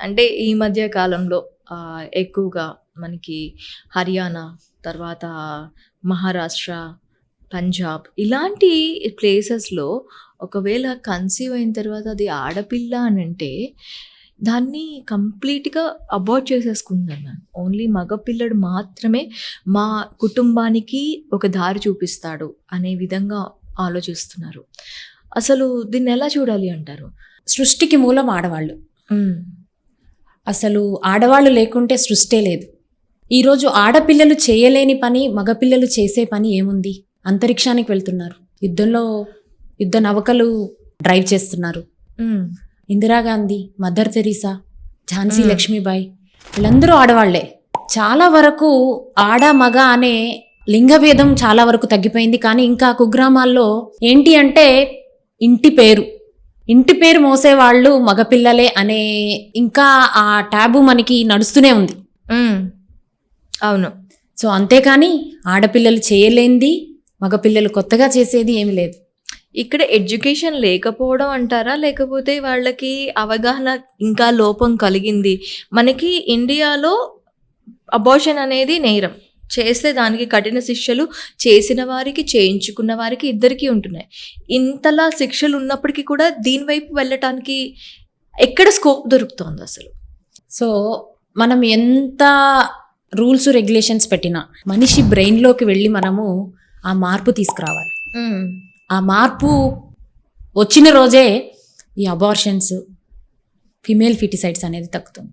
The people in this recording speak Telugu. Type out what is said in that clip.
అంటే ఈ మధ్య కాలంలో ఎక్కువగా మనకి హర్యానా, తర్వాత మహారాష్ట్ర, పంజాబ్ ఇలాంటి ప్లేసెస్‌లో ఒకవేళ కన్సీవ్ అయిన తర్వాత అది ఆడపిల్ల అనంటే దాన్ని కంప్లీట్‌గా అబార్ట్ చేసేసుకుంటున్నాను నేను. ఓన్లీ మగపిల్లడు మాత్రమే మా కుటుంబానికి ఒక దారి చూపిస్తాడు అనే విధంగా ఆలోచిస్తున్నారు. అసలు దీన్నెలా చూడాలి అంటారు? సృష్టికి మూలం ఆడవాళ్ళు. హ్మ్. అసలు ఆడవాళ్ళు లేకుంటే సృష్టే లేదు. ఈరోజు ఆడపిల్లలు చేయలేని పని, మగపిల్లలు చేసే పని ఏముంది? అంతరిక్షానికి వెళ్తున్నారు. యుద్ధ నౌకలు డ్రైవ్ చేస్తున్నారు. హ్మ్. ఇందిరాగాంధీ, మదర్ తెరీసా, ఝాన్సీ లక్ష్మీబాయి వీళ్ళందరూ ఆడవాళ్లే. చాలా వరకు ఆడ మగ అనే లింగభేదం చాలా వరకు తగ్గిపోయింది. కానీ ఇంకా కుగ్రామాల్లో ఏంటి అంటే ఇంటి పేరు మోసేవాళ్ళు మగపిల్లలే అనే ఇంకా ఆ ట్యాబు మనకి నడుస్తూనే ఉంది. హ్మ్. అవును. సో అంతేకాని ఆడపిల్లలు చేయలేంది, మగపిల్లలు కొత్తగా చేసేది ఏమి లేదు. ఇక్కడ ఎడ్యుకేషన్ లేకపోవడం అంటారా? లేకపోతే వాళ్ళకి అవగాహన ఇంకా లోపం కలిగింది. మనకి ఇండియాలో అబార్షన్ అనేది నేరం. చేస్తే దానికి కఠిన శిక్షలు చేసిన వారికి, చేయించుకున్న వారికి ఇద్దరికీ ఉంటున్నాయి. ఇంతలా శిక్షలు ఉన్నప్పటికీ కూడా దీని వైపు వెళ్ళటానికి ఎక్కడ స్కోప్ దొరుకుతోందసలు? సో మనం ఎంత రూల్స్ రెగ్యులేషన్స్ పెట్టినా మనిషి బ్రెయిన్లోకి వెళ్ళి మనము ఆ మార్పు తీసుకురావాలి. ఆ మార్పు వచ్చిన రోజే ఈ అబార్షన్స్, ఫిమేల్ ఫిటిసైడ్స్ అనేది తగ్గుతుంది.